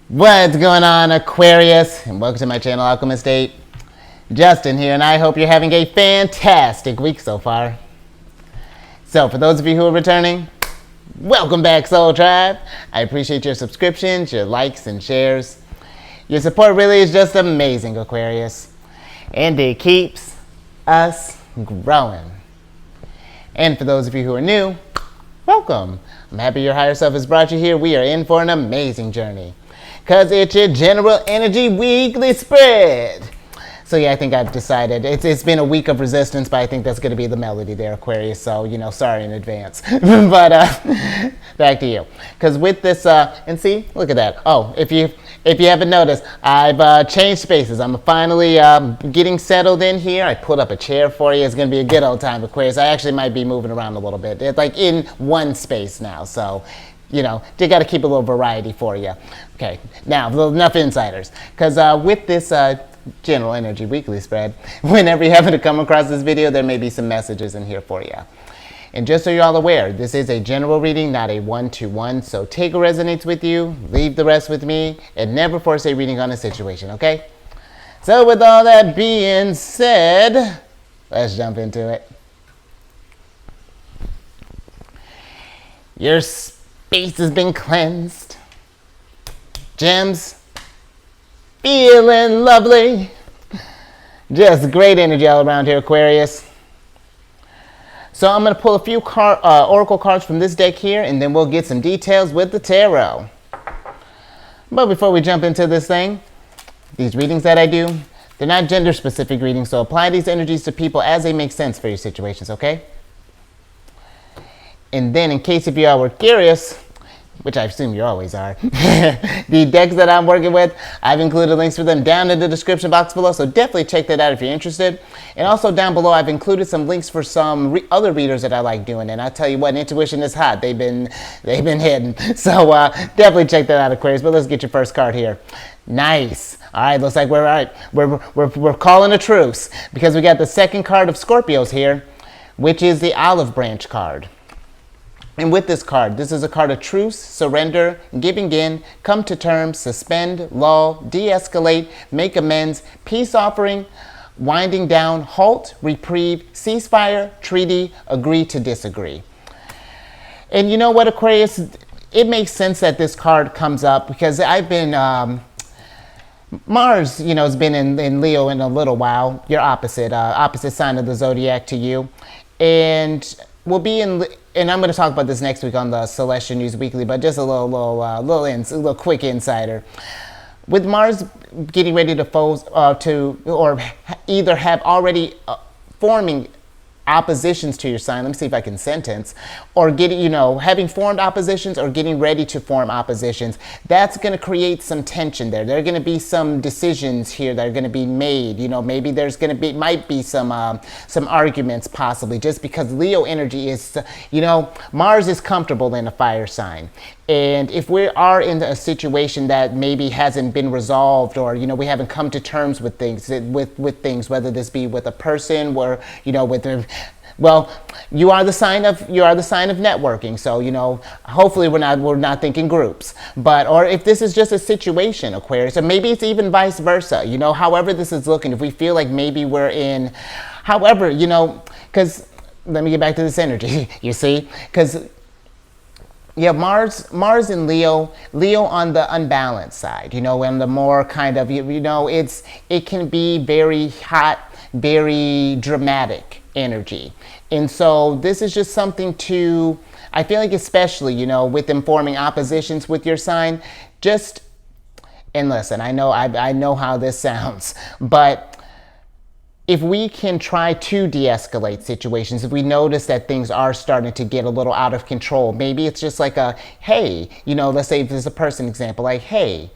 What's going on, Aquarius? And welcome to my channel, Alchemist. Justin here, and I hope you're having a fantastic week so far. So, for those of you who are returning, welcome back, Soul Tribe. I appreciate your subscriptions, your likes, and shares. Your support really is just amazing, Aquarius. And it keeps us growing. And for those of you who are new, welcome. I'm happy your higher self has brought you here. We are in for an amazing journey, because it's your general energy weekly spread. So yeah, I think I've decided it's been a week of resistance, but I think that's going to be the melody there, Aquarius. So, sorry in advance. But back to you. Because with this, and see, look at that. Oh, if you haven't noticed, I've changed spaces. I'm finally getting settled in here. I put up a chair for you. It's going to be a good old time, Aquarius. I actually might be moving around a little bit. It's like in one space now, so they got to keep a little variety for you. Okay, now enough insiders, because with this general energy weekly spread, whenever you happen to come across this video, there may be some messages in here for you. And just so you're all aware, this is a general reading, not a one-to-one, so take what resonates with you, leave the rest with me, and never force a reading on a situation, okay? So with all that being said, let's jump into it. Your space has been cleansed. Gems, feeling lovely. Just great energy all around here, Aquarius. So I'm going to pull a few oracle cards from this deck here, and then we'll get some details with the tarot. But before we jump into this thing, these readings that I do, they're not gender-specific readings, so apply these energies to people as they make sense for your situations, okay? And then, in case if you all were curious, which I assume you always are, the decks that I'm working with, I've included links for them down in the description box below, so definitely check that out if you're interested. And also down below, I've included some links for some other readers that I like doing, and I tell you what, intuition is hot. They've been hitting. So definitely check that out, Aquarius. But let's get your first card here. Nice. All right, looks like we're all right. We're calling a truce, because we got the second card of Scorpios here, which is the olive branch card. And with this card, this is a card of truce, surrender, giving in, come to terms, suspend, lull, de-escalate, make amends, peace offering, winding down, halt, reprieve, ceasefire, treaty, agree to disagree. And you know what, Aquarius? It makes sense that this card comes up because I've been, Mars, has been in Leo in a little while, your opposite sign of the Zodiac to you. And we'll be in, and I'm going to talk about this next week on the Celestial News Weekly, but just a little quick insider. With Mars getting ready to either have already forming oppositions to your sign, let me see if I can sentence, or having formed oppositions or getting ready to form oppositions, that's going to create some tension there. There are going to be some decisions here that are going to be made. Maybe there's might be some arguments possibly, just because Leo energy is, Mars is comfortable in a fire sign. And if we are in a situation that maybe hasn't been resolved, or we haven't come to terms with things, whether this be with a person, or well, you are the sign of networking. So hopefully we're not thinking groups, or if this is just a situation, Aquarius, or maybe it's even vice versa. However this is looking, if we feel like maybe we're in, however, because let me get back to this energy. You see, because. Yeah, Mars in Leo on the unbalanced side, and the more kind of, it can be very hot, very dramatic energy. And so this is just something I feel like especially, with them forming oppositions with your sign, and listen, I know how this sounds, but if we can try to de-escalate situations, if we notice that things are starting to get a little out of control, maybe it's just like hey, let's say if there's a person example, like, hey,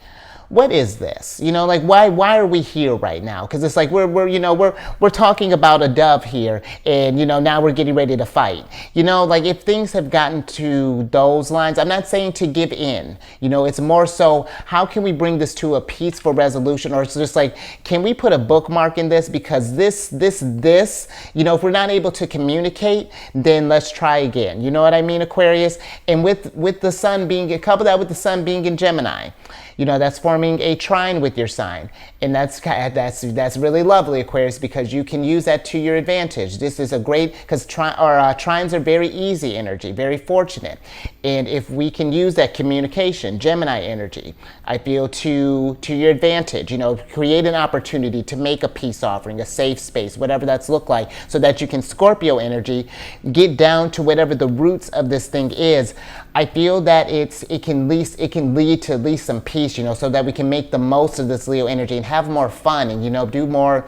what is this? You know, like why are we here right now? Because it's like we're talking about a dove here, and you know, now we're getting ready to fight. You know, like if things have gotten to those lines, I'm not saying to give in. You know, it's more so how can we bring this to a peaceful resolution, or it's just like, can we put a bookmark in this? Because this, you know, if we're not able to communicate, then let's try again. You know what I mean, Aquarius? And with the sun being, couple that with the sun being in Gemini, you know, that's forming a trine with your sign. And that's really lovely, Aquarius, because you can use that to your advantage. This is a great, because trines are very easy energy, very fortunate. And if we can use that communication, Gemini energy, I feel to your advantage, you know, create an opportunity to make a peace offering, a safe space, whatever that's look like, so that you can Scorpio energy, get down to whatever the roots of this thing is. I feel that it can lead to at least some peace, you know, so that we can make the most of this Leo energy and have more fun and, you know, do more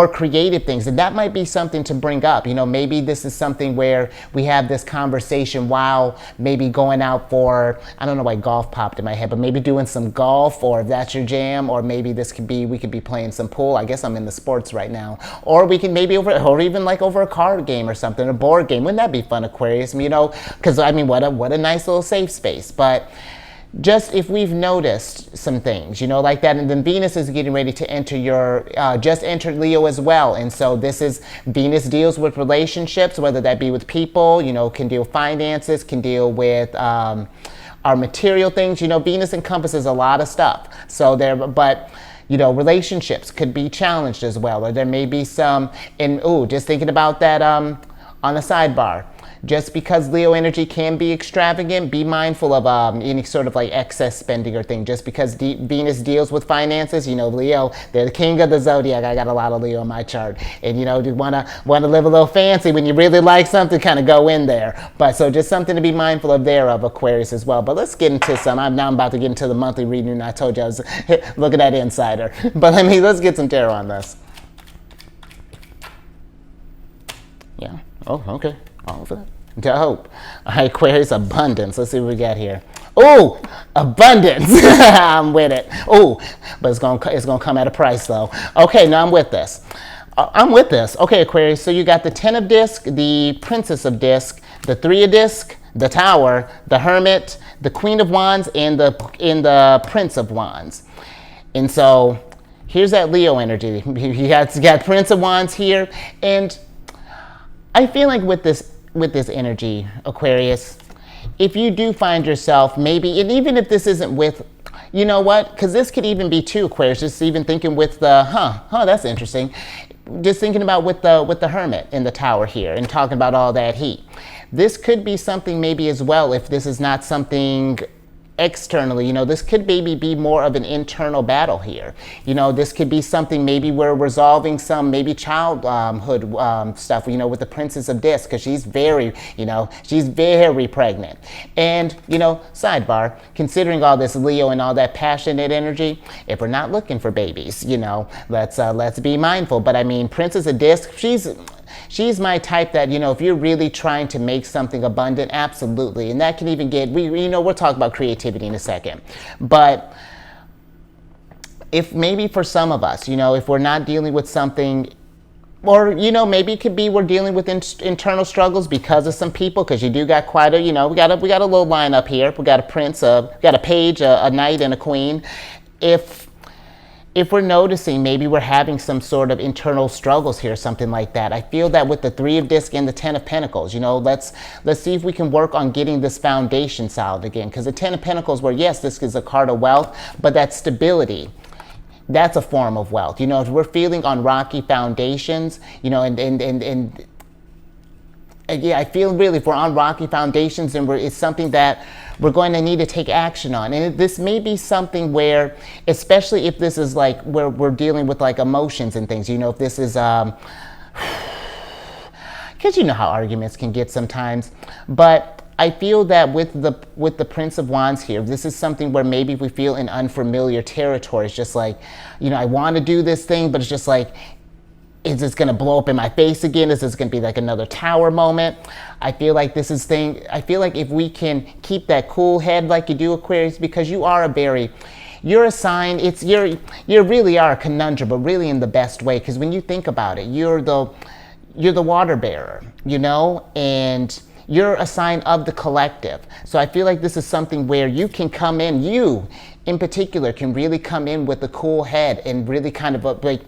creative things. And that might be something to bring up. You know, maybe this is something where we have this conversation while maybe going out for, I don't know why golf popped in my head, but maybe doing some golf, or if that's your jam, or maybe we could be playing some pool. I guess I'm in the sports right now. Or we can maybe or even like over a card game or something, a board game. Wouldn't that be fun, Aquarius? You know, because I mean, what a nice little safe space. But just if we've noticed some things, you know, like that, and then Venus is getting ready to enter just entered Leo as well. And so Venus deals with relationships, whether that be with people, you know, can deal with finances, can deal with our material things. You know, Venus encompasses a lot of stuff. So but you know, relationships could be challenged as well, or there may be some, and just thinking about that on the sidebar. Just because Leo energy can be extravagant, be mindful of any sort of like excess spending or thing. Just because Venus deals with finances, you know, Leo, they're the king of the zodiac. I got a lot of Leo in my chart, and you know, you wanna live a little fancy when you really like something, kind of go in there. But so just something to be mindful of there, of Aquarius as well. But let's get into some. I'm about to get into the monthly reading, and I told you I was looking at Insider. But let's get some tarot on this. Yeah. Oh, okay. All of it. Dope. All right, Aquarius, abundance. Let's see what we got here. Oh, abundance. I'm with it. Oh, but it's gonna come at a price though. Okay, now I'm with this. Okay, Aquarius. So you got the 10 of disc, the Princess of disc, the 3 of disc, the Tower, the Hermit, the Queen of Wands, and the Prince of Wands. And so here's that Leo energy. You got Prince of Wands here, and I feel like with this energy, Aquarius, if you do find yourself maybe, and even if this isn't with, you know what, because this could even be too, Aquarius, just even thinking with the, that's interesting, just thinking about with the Hermit in the Tower here and talking about all that heat. This could be something maybe as well, if this is not something externally, you know, this could maybe be more of an internal battle here. You know, this could be something maybe we're resolving some maybe childhood stuff, you know, with the Princess of Disc, because she's very pregnant. And, you know, sidebar, considering all this Leo and all that passionate energy, if we're not looking for babies, you know, let's be mindful. But I mean, Princess of Disc, she's my type that, you know, if you're really trying to make something abundant, absolutely. And that can even get, we'll talk about creativity in a second. But if maybe for some of us, you know, if we're not dealing with something, or, you know, maybe it could be we're dealing with internal struggles because of some people, because you do got quite a, you know, we got a little lineup here. We got a prince, we got a page, a knight, and a queen. If we're noticing maybe we're having some sort of internal struggles here, something like that, I feel that with the 3 of disc and the 10 of pentacles, you know, let's see if we can work on getting this foundation solid again. Because the 10 of pentacles, where yes, this is a card of wealth, but that stability, that's a form of wealth. You know, if we're feeling on rocky foundations, you know, and yeah, I feel really if we're on rocky foundations, and it's something that we're going to need to take action on. And this may be something where, especially if this is like where we're dealing with like emotions and things, you know, if this is, because you know how arguments can get sometimes. But I feel that with the Prince of Wands here, this is something where maybe we feel in unfamiliar territory. It's just like, you know, I want to do this thing, but it's just like, is this going to blow up in my face again? Is this going to be like another tower moment? I feel like I feel like if we can keep that cool head like you do, Aquarius, because you are a very, you're a sign. You really are a conundrum, but really in the best way. Because when you think about it, you're the water bearer, you know, and you're a sign of the collective. So I feel like this is something where you can come in, you in particular can really come in with a cool head and really kind of like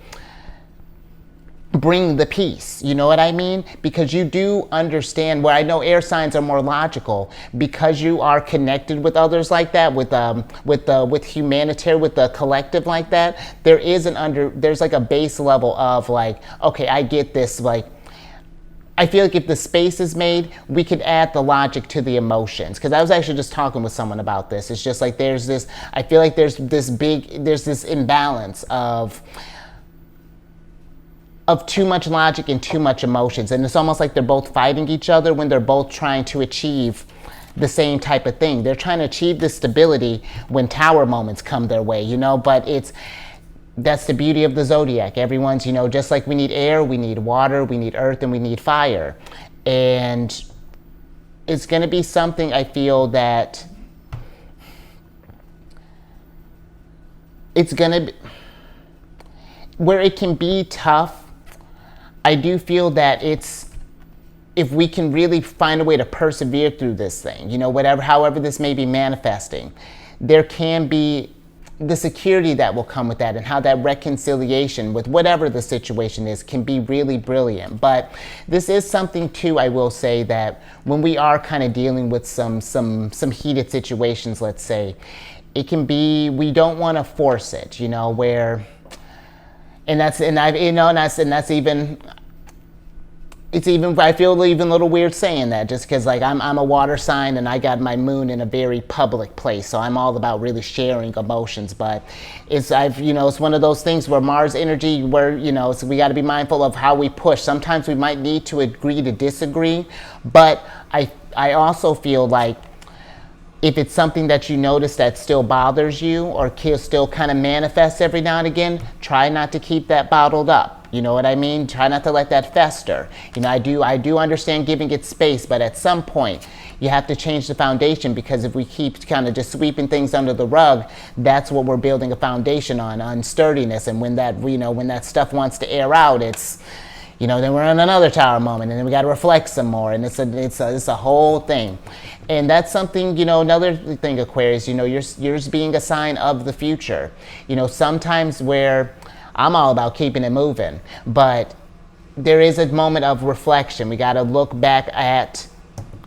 bring the peace, you know what I mean? Because you do understand, where I know air signs are more logical, because you are connected with others like that, with humanitarian, with the collective like that. There's like a base level of like, okay, I get this. Like, I feel like if the space is made, we could add the logic to the emotions. Because I was actually just talking with someone about this. It's just like I feel like there's this imbalance of too much logic and too much emotions. And it's almost like they're both fighting each other when they're both trying to achieve the same type of thing. They're trying to achieve this stability when tower moments come their way, you know, but that's the beauty of the zodiac. Everyone's, you know, just like we need air, we need water, we need earth, and we need fire. And it's going to be something, I feel, that it's going to be where it can be tough. I do feel that if we can really find a way to persevere through this thing, you know, however this may be manifesting, there can be the security that will come with that, and how that reconciliation with whatever the situation is can be really brilliant. But this is something too, I will say, that when we are kind of dealing with some heated situations, let's say, it can be, we don't want to force it, you know, where, and that's even, it's even, I feel even a little weird saying that, just because like I'm a water sign and I got my moon in a very public place, so I'm all about really sharing emotions. But it's one of those things where Mars energy, where, you know, so we got to be mindful of how we push. Sometimes we might need to agree to disagree, but I also feel like if it's something that you notice that still bothers you or still kind of manifests every now and again, try not to keep that bottled up. You know what I mean? Try not to let that fester. You know, I do understand giving it space, but at some point you have to change the foundation, because if we keep kind of just sweeping things under the rug, that's what we're building a foundation on sturdiness. And when that stuff wants to air out, it's, you know, then we're on another tower moment, and then we got to reflect some more, and it's a whole thing. And that's something, you know, another thing, Aquarius, you know, yours being a sign of the future. You know, sometimes where I'm all about keeping it moving, but there is a moment of reflection. We got to look back at,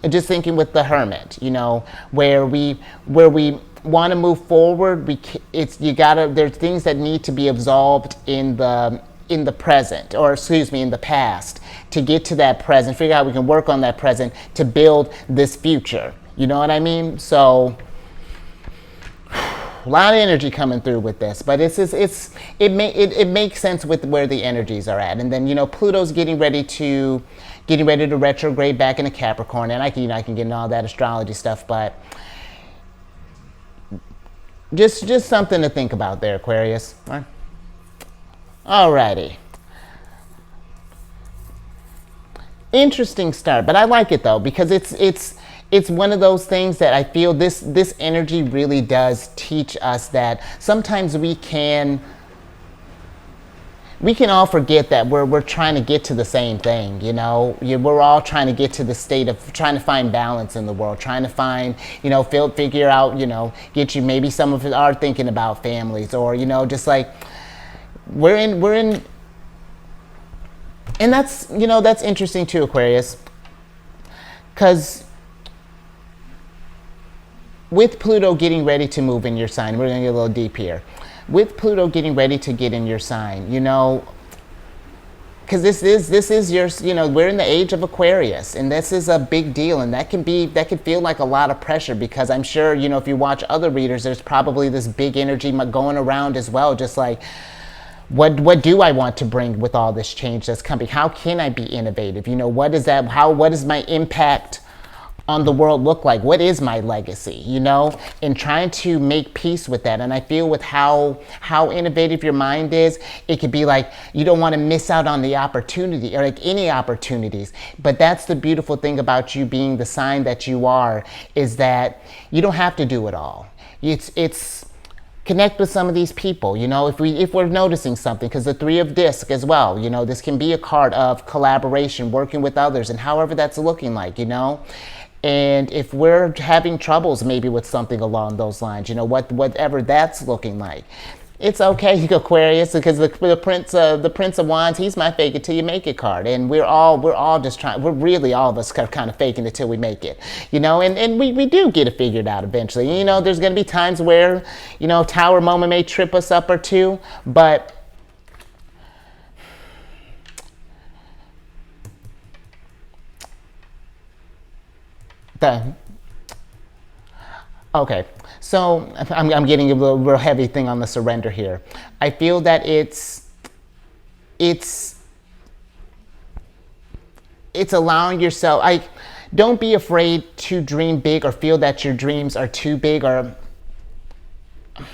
just thinking with the Hermit, you know, where we want to move forward. There's things that need to be absolved in the present, or excuse me, in the past, to get to that present, figure out how we can work on that present to build this future. You know what I mean? So a lot of energy coming through with this, but it makes sense with where the energies are at. And then, you know, Pluto's getting ready to retrograde back into Capricorn, and I can get into all that astrology stuff, but just something to think about there, Aquarius. Alrighty. Interesting start, but I like it though, because it's one of those things that I feel this energy really does teach us that sometimes we can all forget that we're trying to get to the same thing, you know. We're all trying to get to the state of trying to find balance in the world, trying to find, you know, figure out, you know, maybe some of us are thinking about families, or, you know, just like we're in, and that's, you know, that's interesting too, Aquarius, because with Pluto getting ready to move in your sign, we're going to get a little deep here. With Pluto getting ready to get in your sign, you know, because this is your, you know, we're in the age of Aquarius, and this is a big deal, and that can feel like a lot of pressure, because I'm sure, you know, if you watch other readers, there's probably this big energy going around as well, just like, what do I want to bring with all this change that's coming? How can I be innovative? You know, what is my impact on the world look like? What is my legacy, you know? And trying to make peace with that. And I feel with how innovative your mind is, it could be like, you don't want to miss out on the opportunity, or like any opportunities. But that's the beautiful thing about you being the sign that you are, is that you don't have to do it all. It's connect with some of these people, you know, if we're noticing something, because the Three of Disc as well, you know, this can be a card of collaboration, working with others, and however that's looking like, you know. And if we're having troubles maybe with something along those lines, you know, whatever that's looking like, it's okay, Aquarius, because the Prince of Wands, he's my fake it till you make it card, and we're all just trying. We're really all of us kind of faking it till we make it, you know. And we do get it figured out eventually. You know, there's gonna be times where, you know, Tower moment may trip us up or two, but okay. So I'm getting a real heavy thing on the surrender here. I feel that it's allowing yourself, don't be afraid to dream big or feel that your dreams are too big, or what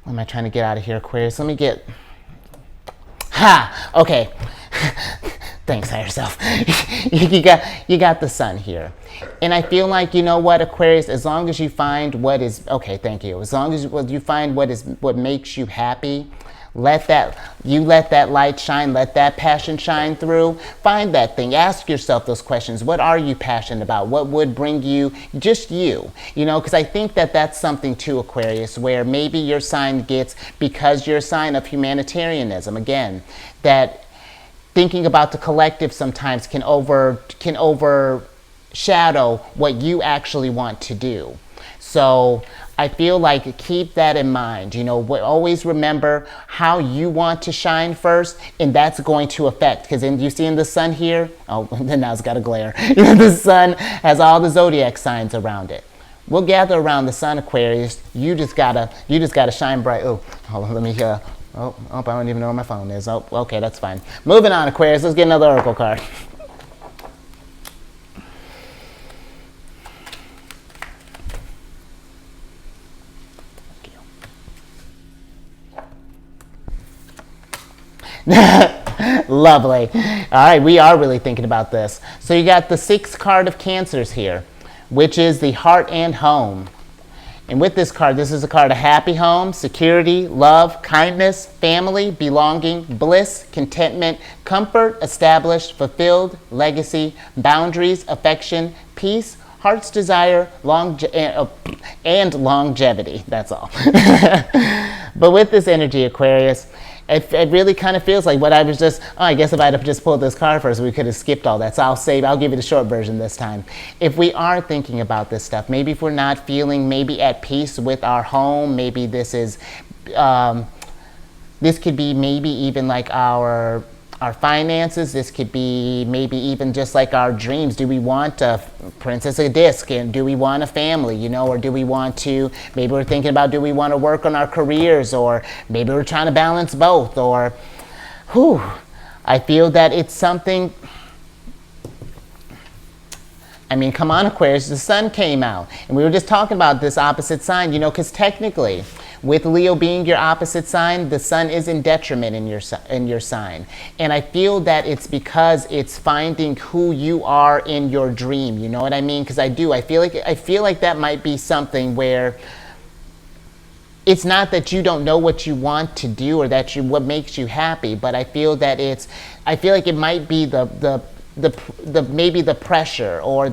am I trying to get out of here, Aquarius? Let me get, okay. Thanks, higher self. you got the sun here. And I feel like, you know what, Aquarius, as long as you find what is, okay, thank you. As long as you find what makes you happy, let that light shine, let that passion shine through. Find that thing. Ask yourself those questions. What are you passionate about? What would bring you, just you know, because I think that that's something too, Aquarius, where maybe your sign gets, because you're a sign of humanitarianism, again, that thinking about the collective sometimes can overshadow what you actually want to do. So I feel like keep that in mind. You know, always remember how you want to shine first, and that's going to affect, because you see in the sun here, oh, now it's got a glare. The sun has all the zodiac signs around it. We'll gather around the sun, Aquarius. You just gotta shine bright. Oh, hold on, let me Oh, I don't even know where my phone is. Oh, okay, that's fine. Moving on, Aquarius. Let's get another oracle card. Lovely. All right, we are really thinking about this. So you got the 6th card of Cancers here, which is the heart and home. And with this card, this is a card of happy home, security, love, kindness, family, belonging, bliss, contentment, comfort, established, fulfilled, legacy, boundaries, affection, peace, heart's desire, and longevity. That's all. But with this energy, Aquarius, it really kind of feels like what I was just, I guess if I'd have just pulled this card first, we could have skipped all that. So I'll give you the short version this time. If we are thinking about this stuff, maybe if we're not feeling maybe at peace with our home, maybe this is, this could be maybe even like our finances. This could be maybe even just like our dreams. Do we want a Princess of Disc, and do we want a family, you know, or do we want to, maybe we're thinking about, do we want to work on our careers, or maybe we're trying to balance both, or I feel that it's something. I mean, come on, Aquarius, the sun came out, and we were just talking about this opposite sign, you know, because technically, with Leo being your opposite sign, the sun is in detriment in your sign. And I feel that it's because it's finding who you are in your dream, you know what I mean? Because I feel like that might be something where it's not that you don't know what you want to do or that what makes you happy, but I feel like it might be maybe the pressure or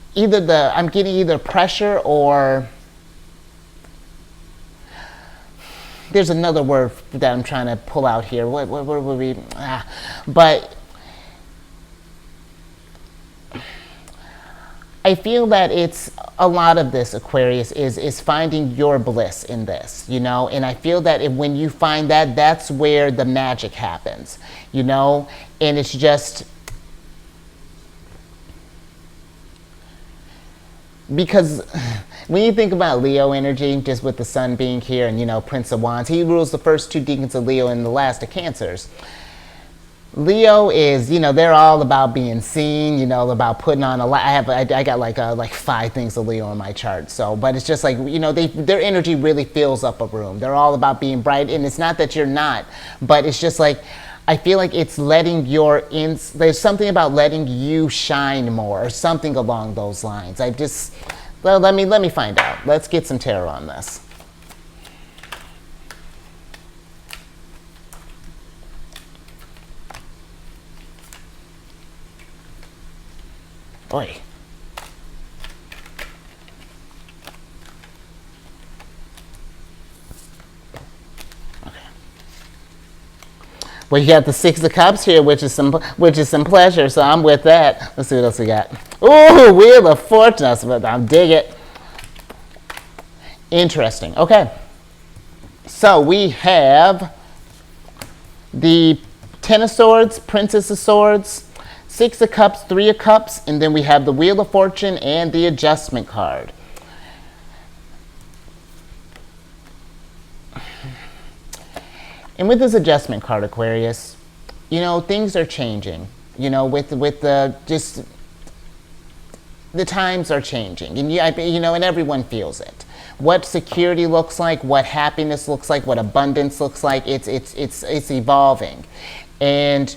I'm getting either pressure, or there's another word that I'm trying to pull out here. What would we, but I feel that it's a lot of this, Aquarius, is finding your bliss in this, you know, and I feel that when you find that, that's where the magic happens, you know, and it's just, because when you think about Leo energy, just with the sun being here and, you know, Prince of Wands, he rules the first 2 decans of Leo and the last of Cancers. Leo is, you know, they're all about being seen, you know, about putting on a lot. I got like 5 things of Leo on my chart. So, but it's just like, you know, their energy really fills up a room. They're all about being bright, and it's not that you're not, but it's just like, I feel like it's letting there's something about letting you shine more or something along those lines. Well, let me find out. Let's get some tarot on this. Oi. Well, you got the Six of Cups here, which is some pleasure. So I'm with that. Let's see what else we got. Ooh, Wheel of Fortune. I'll dig it. Interesting. Okay. So we have the Ten of Swords, Princess of Swords, Six of Cups, Three of Cups, and then we have the Wheel of Fortune and the Adjustment card. And with this Adjustment card, Aquarius, you know, things are changing. You know, with the times are changing, and you know, and everyone feels it. What security looks like, what happiness looks like, what abundance looks like, it's evolving, and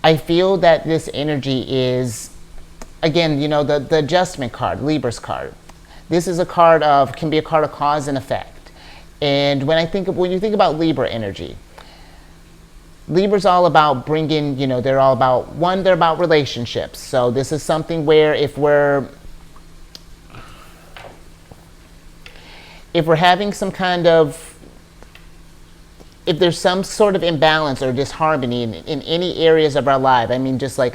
I feel that this energy is, again, you know, the Adjustment card, Libra's card. This is can be a card of cause and effect. And when you think about Libra energy, Libra's all about bringing, you know, they're about relationships. So this is something where if we're having some kind of, if there's some sort of imbalance or disharmony in any areas of our life, I mean, just like,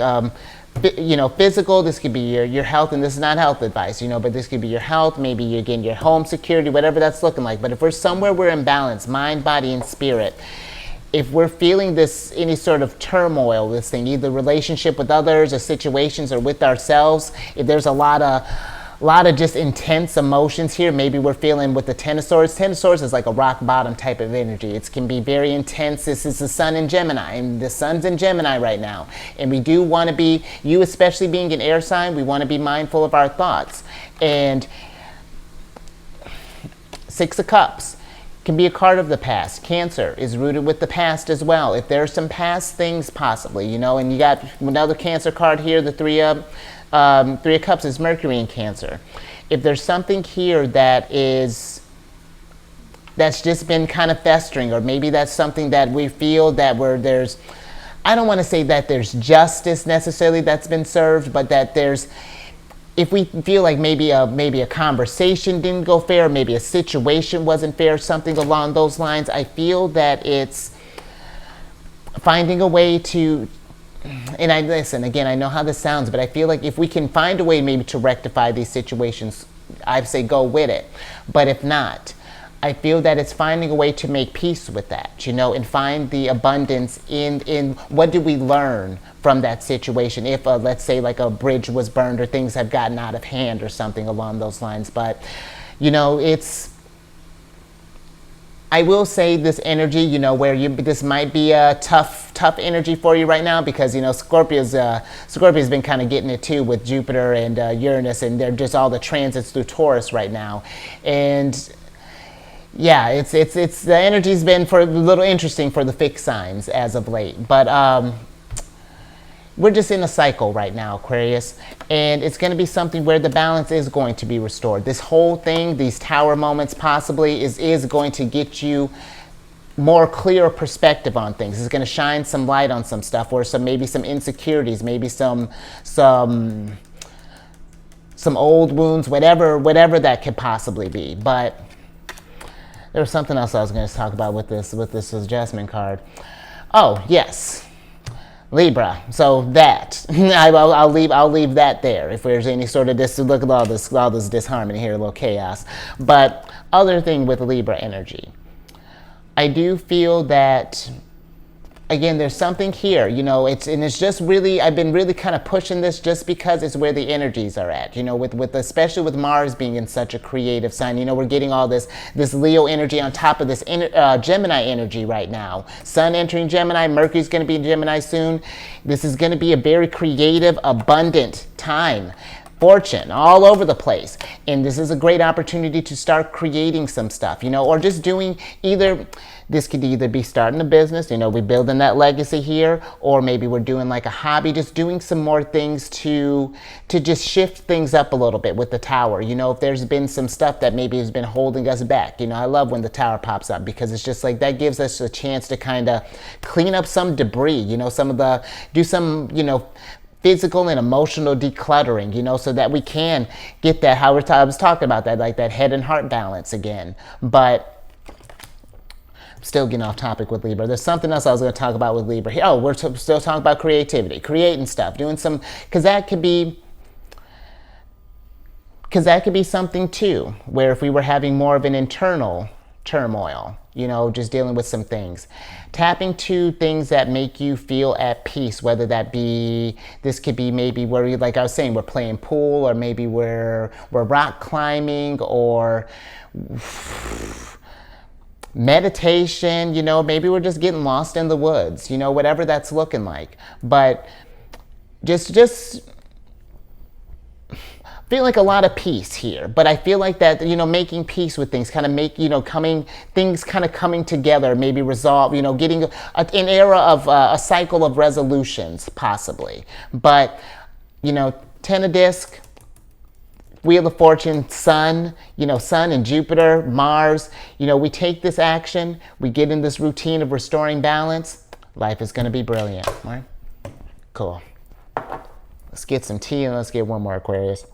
you know, physical, this could be your health, and this is not health advice, you know, but this could be your health, maybe you're getting your home security, whatever that's looking like. But if we're somewhere we're in balance, mind, body, and spirit, if we're feeling any sort of turmoil, this thing, either relationship with others or situations or with ourselves, if there's a lot of just intense emotions here, maybe we're feeling with the Ten of Swords. Ten of Swords is like a rock bottom type of energy. It can be very intense. This is the Sun in Gemini, and the Sun's in Gemini right now. And we do want to be, you especially being an air sign, we want to be mindful of our thoughts. And Six of Cups can be a card of the past. Cancer is rooted with the past as well. If there are some past things possibly, you know, and you got another Cancer card here, the Three of Cups is Mercury in Cancer. If there's something here that's just been kind of festering, or maybe that's something that we feel that there's, I don't want to say that there's justice necessarily that's been served, but that if we feel like maybe a conversation didn't go fair, maybe a situation wasn't fair, something along those lines, I feel that it's finding a way to, and listen, again, I know how this sounds, but I feel like if we can find a way maybe to rectify these situations, I'd say go with it. But if not, I feel that it's finding a way to make peace with that, you know, and find the abundance in what do we learn from that situation. If, let's say, like a bridge was burned or things have gotten out of hand or something along those lines. But, you know, I will say this energy, you know, where this might be a tough energy for you right now, because, you know, Scorpio's been kind of getting it too with Jupiter and Uranus, and they're just all the transits through Taurus right now. And yeah, it's the energy's been a little interesting for the fixed signs as of late. But we're just in a cycle right now, Aquarius, and it's going to be something where the balance is going to be restored. This whole thing, these tower moments possibly, is going to get you more clear perspective on things. It's going to shine some light on some stuff, or maybe some insecurities, maybe some old wounds, whatever that could possibly be. But there was something else I was going to talk about with this Adjustment card. Oh, yes. Libra. So that I'll leave that there. If there's any sort of look at all this disharmony here, a little chaos. But other thing with Libra energy, I do feel that, again, there's something here, you know, it's just really, I've been really kind of pushing this just because it's where the energies are at, you know, with especially with Mars being in such a creative sign, you know, we're getting all this Leo energy on top of this Gemini energy right now. Sun entering Gemini, Mercury's going to be in Gemini soon. This is going to be a very creative, abundant time. Fortune all over the place, and this is a great opportunity to start creating some stuff, you know, or just doing either This could either be starting a business, we're building that legacy here, or maybe we're doing like a hobby, just doing some more things to just shift things up a little bit with the tower. If there's been some stuff that maybe has been holding us back, I love when the tower pops up, because it's just like that gives us a chance to kind of clean up some debris, do some, physical and emotional decluttering, so that we can get that, I was talking about that, like that head and heart balance again. But still getting off topic with Libra. There's something else I was going to talk about with Libra. Oh, we're still talking about creativity, creating stuff, doing some, because that could be something too, where if we were having more of an internal turmoil, just dealing with some things, tapping to things that make you feel at peace, whether that be, this could be maybe where, like I was saying, we're playing pool, or maybe we're rock climbing, or meditation, maybe we're just getting lost in the woods, whatever that's looking like. But just feel like a lot of peace here. But I feel like that, making peace with things, kind of things kind of coming together, maybe resolve, getting an era of a cycle of resolutions, possibly. But, 10 of disc, Wheel of Fortune, Sun, Sun and Jupiter, Mars, we take this action, we get in this routine of restoring balance, life is going to be brilliant, right? Cool. Let's get some tea and let's get one more, Aquarius.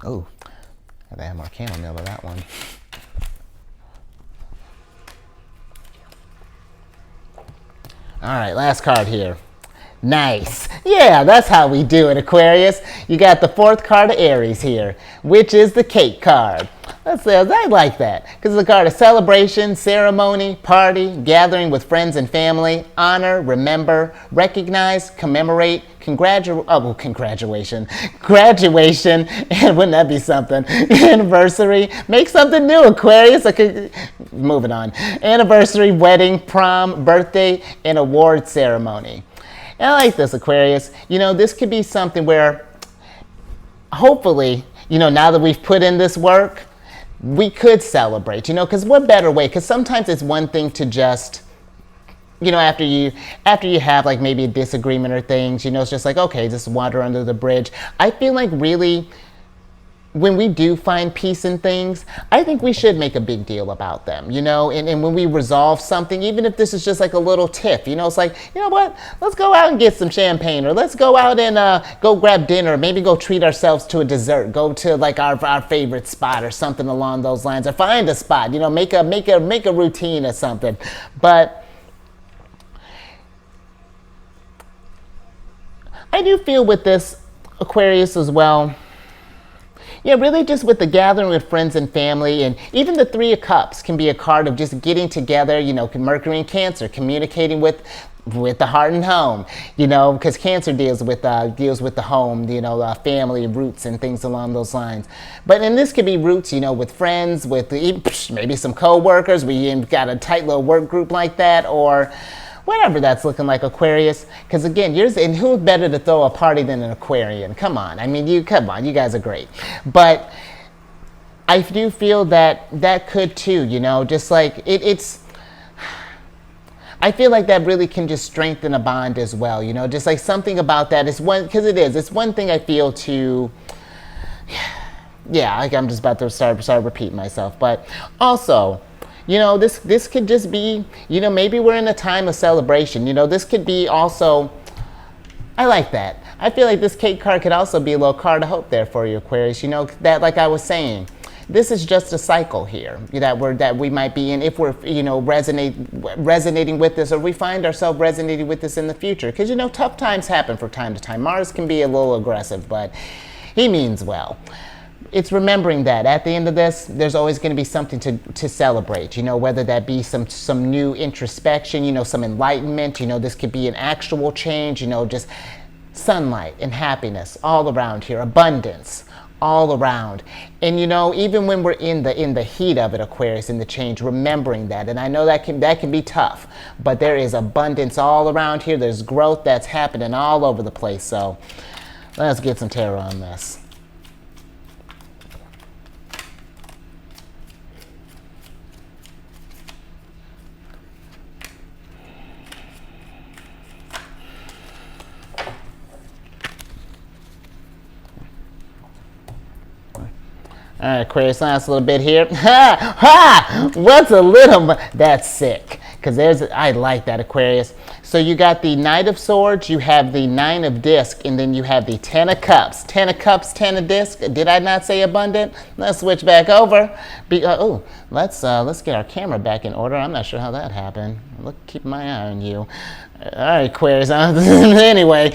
Oh, I have more chamomile with that one. All right, last card here. Nice. Yeah, that's how we do it, Aquarius. You got the fourth card of Aries here, which is the cake card. I like that, because it's a card of celebration, ceremony, party, gathering with friends and family, honor, remember, recognize, commemorate, graduation, and wouldn't that be something? Anniversary, make something new, Aquarius. Moving on. Anniversary, wedding, prom, birthday, and award ceremony. And I like this, Aquarius. This could be something where, hopefully, now that we've put in this work, we could celebrate, because what better way? Because sometimes it's one thing to just, after you have like maybe a disagreement or things, it's just like, okay, just water under the bridge. I feel like really, when we do find peace in things, I think we should make a big deal about them, and when we resolve something, even if this is just like a little tiff, it's like, what, let's go out and get some champagne, or let's go out and go grab dinner, maybe go treat ourselves to a dessert, go to like our favorite spot or something along those lines, or find a spot, make a routine or something. But I do feel with this, Aquarius, as well, yeah, really just with the gathering with friends and family, and even the Three of Cups can be a card of just getting together, Mercury and Cancer, communicating with the heart and home, because Cancer deals with the home, family, roots, and things along those lines. But and this could be roots, with friends, with maybe some co-workers. We got a tight little work group like that, or whatever that's looking like, Aquarius. Because again, and who's better to throw a party than an Aquarian? Come on. I mean, you guys are great. But I do feel that could too, just like it's, I feel like that really can just strengthen a bond as well, just like something about that is it's one thing I feel to, yeah, like I'm just about to start repeating myself, but also, this could just be, maybe we're in a time of celebration. This could be also, I like that. I feel like this cake card could also be a little card of hope there for you, Aquarius. That, like I was saying, this is just a cycle here that we might be in if we're, resonating with this, or we find ourselves resonating with this in the future. Because, tough times happen from time to time. Mars can be a little aggressive, but he means well. It's remembering that at the end of this, there's always going to be something to celebrate, whether that be some new introspection, some enlightenment, this could be an actual change, just sunlight and happiness all around here, abundance all around. And even when we're in the heat of it, Aquarius, in the change, remembering that. And I know that can be tough, but there is abundance all around here. There's growth that's happening all over the place. So let's get some tarot on this. All right, Aquarius, last little bit here. Ha! Ha! What's a little... That's sick. Because I like that, Aquarius. So you got the Knight of Swords, you have the Nine of Discs, and then you have the Ten of Cups. Ten of Cups, Ten of Discs. Did I not say abundant? Let's switch back over. Let's get our camera back in order. I'm not sure how that happened. Keep my eye on you. All right, Aquarius. Anyway,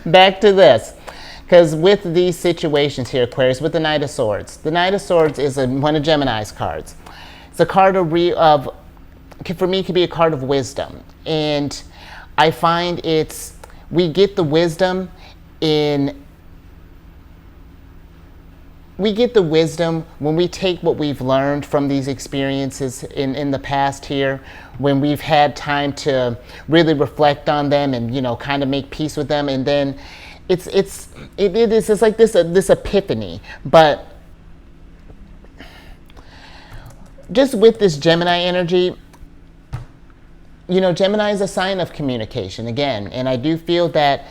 back to this. Because with these situations here, Aquarius, with the Knight of Swords is one of Gemini's cards. It's a card for me, it could be a card of wisdom. And I find we get the wisdom when we take what we've learned from these experiences in the past here, when we've had time to really reflect on them and, kind of make peace with them. And then it's like this epiphany. But just with this Gemini energy, Gemini is a sign of communication again, and I do feel that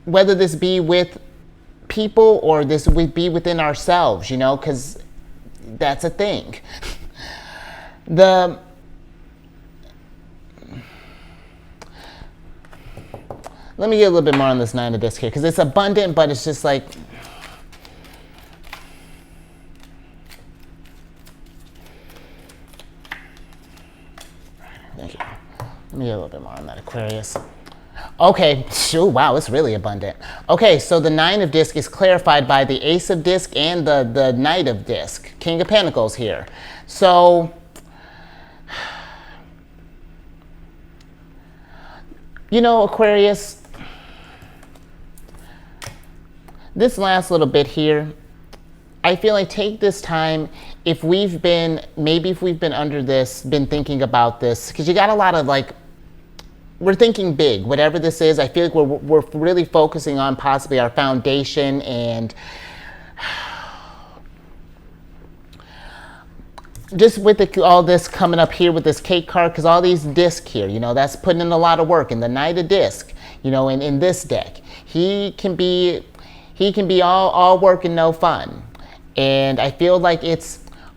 whether this be with people or this would be within ourselves, because that's a thing. Let me get a little bit more on this Nine of Discs here, because it's abundant, but it's just like... Thank you. Let me get a little bit more on that, Aquarius. Okay, wow, it's really abundant. Okay, so the Nine of Discs is clarified by the Ace of Discs and the Knight of Discs, King of Pentacles here. So... Aquarius, this last little bit here, I feel like take this time, if we've been under this, been thinking about this, because you got a lot of we're thinking big, whatever this is. I feel like we're really focusing on possibly our foundation and just with all this coming up here with this cake card, because all these discs here, that's putting in a lot of work. And the Knight of Disc, in this deck, he can be all work and no fun. And I feel like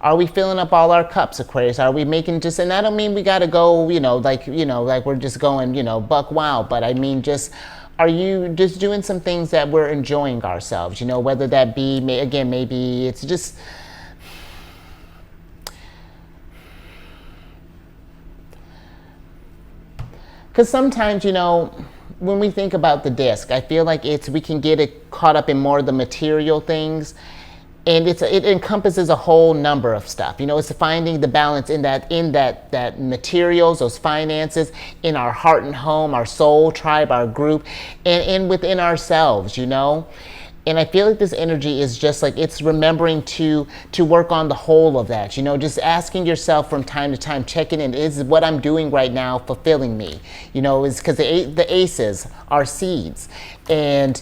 are we filling up all our cups, Aquarius? Are we making and I don't mean we got to go, like we're just going, buck wild, but I mean are you just doing some things that we're enjoying ourselves, whether that be, maybe it's just... Because sometimes, when we think about the disc, I feel like we can get it caught up in more of the material things, and it encompasses a whole number of stuff. It's finding the balance in that materials, those finances, in our heart and home, our soul, tribe, our group, and within ourselves, And I feel like this energy is just it's remembering to work on the whole of that, just asking yourself from time to time, checking in, is what I'm doing right now fulfilling me? Is because the aces are seeds. And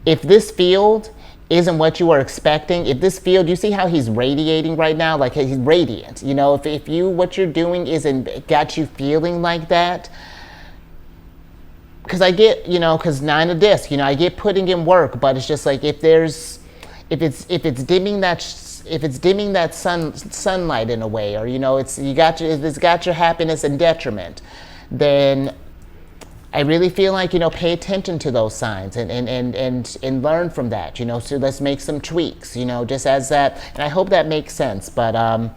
if this field isn't what you are expecting, if this field, you see how he's radiating right now, like he's radiant, if what you're doing isn't got you feeling like that, because I get, because Nine of Discs, I get putting in work, but it's just like if it's dimming that sunlight in a way, or it's got your happiness in detriment, then I really feel like pay attention to those signs and learn from that. So let's make some tweaks. Just as that, and I hope that makes sense. But I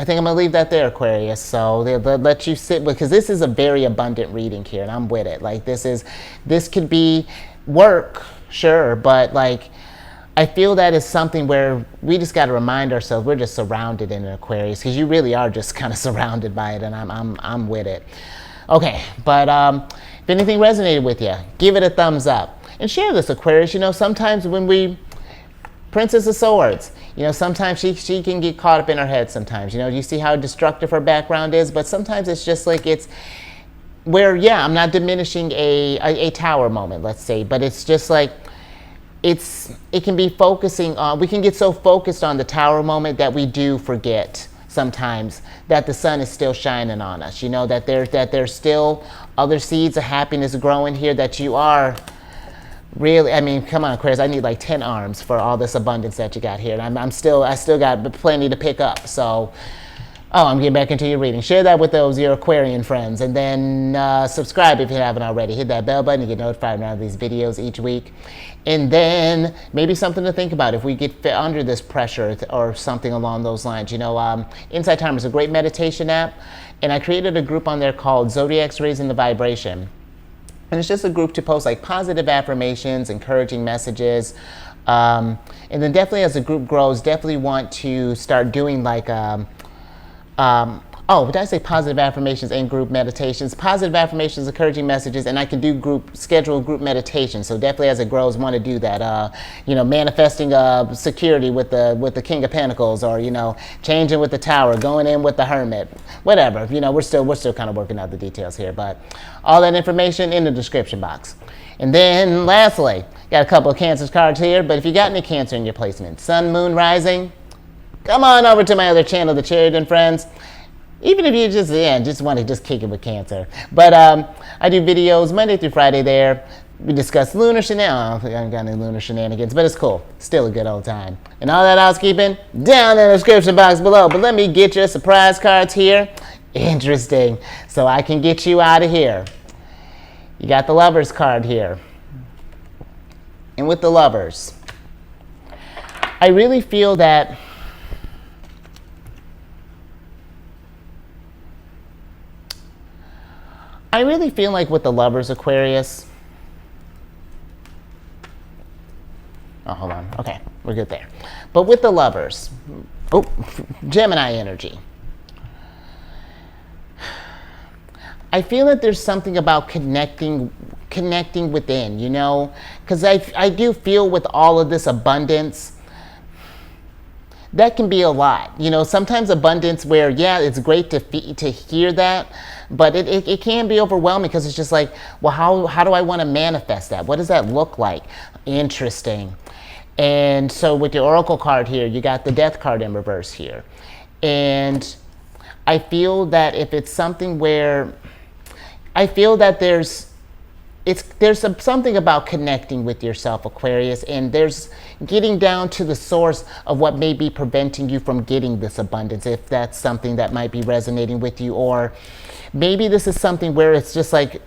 think I'm going to leave that there, Aquarius. So they'll let you sit, because this is a very abundant reading here, and I'm with it. This could be work, sure, but I feel that is something where we just got to remind ourselves we're just surrounded in an Aquarius, because you really are just kind of surrounded by it, and I'm with it. Okay, but if anything resonated with you, give it a thumbs up and share this, Aquarius. Sometimes when Princess of Swords, sometimes she can get caught up in her head sometimes. You see how destructive her background is, but sometimes it's just it's where, I'm not diminishing a tower moment, let's say, but it's just it can be focusing on, we can get so focused on the tower moment that we do forget sometimes that the sun is still shining on us, that there's still other seeds of happiness growing here, that you are really, I mean, come on, Aquarius, I need like 10 arms for all this abundance that you got here. And I still got plenty to pick up. So, oh, I'm getting back into your reading. Share that with your Aquarian friends. And then subscribe if you haven't already. Hit that bell button to get notified around these videos each week. And then maybe something to think about if we get under this pressure or something along those lines. Inside Timer is a great meditation app. And I created a group on there called Zodiacs Raising the Vibration. And it's just a group to post like positive affirmations, encouraging messages. And then definitely as the group grows, definitely want to start doing like, did I say positive affirmations and group meditations? Positive affirmations, encouraging messages, and I can do scheduled group meditations. So definitely as it grows, want to do that. Manifesting security with the King of Pentacles, or changing with the Tower, going in with the Hermit, whatever. We're still kind of working out the details here, but all that information in the description box. And then lastly, got a couple of Cancer cards here. But if you got any Cancer in your placement, Sun, Moon, Rising, come on over to my other channel, The Chariot Friends. Even if you just want to kick it with Cancer. But I do videos Monday through Friday there. We discuss lunar shenanigans. I don't think I got any lunar shenanigans, but it's cool. Still a good old time. And all that housekeeping down in the description box below. But let me get your surprise cards here. Interesting. So I can get you out of here. You got the Lovers card here. And with the Lovers, I really feel that like with the Lovers, Aquarius. Oh, hold on. Okay, we're good there. But with the Lovers, Gemini energy. I feel that there's something about connecting within, because I do feel with all of this abundance, that can be a lot. Sometimes abundance where, it's great to hear that, but it can be overwhelming because it's just like, well, how do I want to manifest that? What does that look like? Interesting. And so with the Oracle card here, you got the Death card in reverse here. And I feel that if it's something where, I feel that there's something about connecting with yourself, Aquarius, and there's getting down to the source of what may be preventing you from getting this abundance, if that's something that might be resonating with you. Or maybe this is something where it's just like,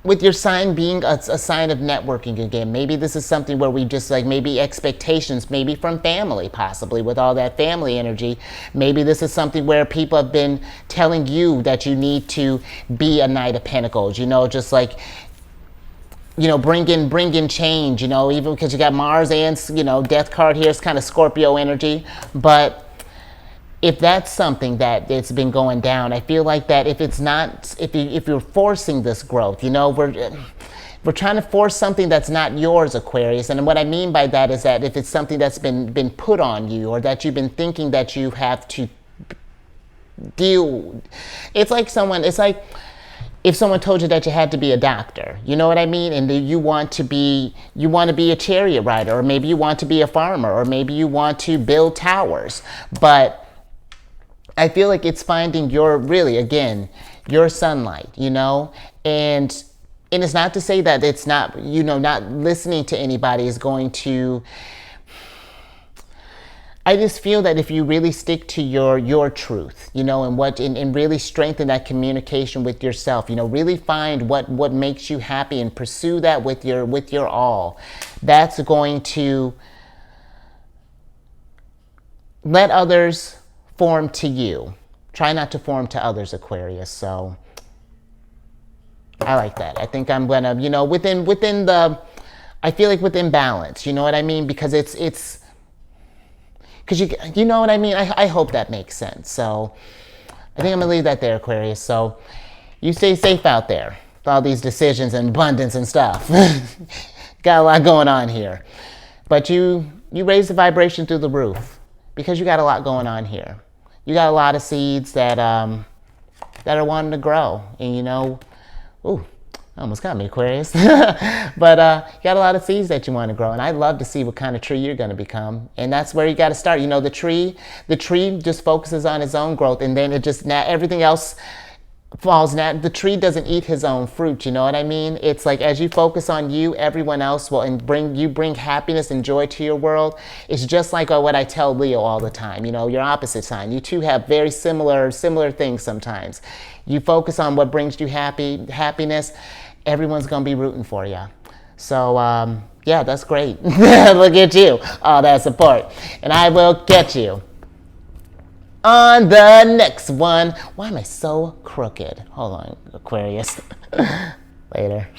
with your sign being a sign of networking again, maybe this is something where we just like, maybe expectations, maybe from family, possibly with all that family energy. Maybe this is something where people have been telling you that you need to be a Knight of Pentacles, just like, bring in change, even because you got Mars and, Death card here is kind of Scorpio energy. But if that's something that it's been going down, I feel like that if it's not, if you're forcing this growth, we're trying to force something that's not yours, Aquarius. And what I mean by that is that if it's something that's been put on you, or that you've been thinking that you have to deal, it's like if someone told you that you had to be a doctor, you know what I mean? And you want to be a chariot rider, or maybe you want to be a farmer, or maybe you want to build towers. But I feel like it's finding your sunlight, and it's not to say that it's not, not listening to anybody is going to, I just feel that if you really stick to your truth, and really strengthen that communication with yourself, really find what makes you happy and pursue that with your all, that's going to let others form to you. Try not to form to others, Aquarius. So I like that. I think I'm gonna, within the, I feel like within balance, you know what I mean? Because it's because you know what I mean? I hope that makes sense. So I think I'm gonna leave that there, Aquarius. So you stay safe out there with all these decisions and abundance and stuff. Got a lot going on here. But you raise the vibration through the roof, because you got a lot going on here. You got a lot of seeds that are wanting to grow. And almost got me, Aquarius. But you got a lot of seeds that you want to grow. And I'd love to see what kind of tree you're going to become. And that's where you got to start. The tree just focuses on its own growth. And then everything else falls nat the tree doesn't eat his own fruit, you know what I mean? It's like as you focus on you, everyone else will and bring happiness and joy to your world. It's just like what I tell Leo all the time, you know, your opposite sign. You two have very similar things sometimes. You focus on what brings you happiness, everyone's gonna be rooting for you. So yeah, that's great. Look at you, all that support. And I will get you on the next one. Why am I so crooked? Hold on, Aquarius. Later.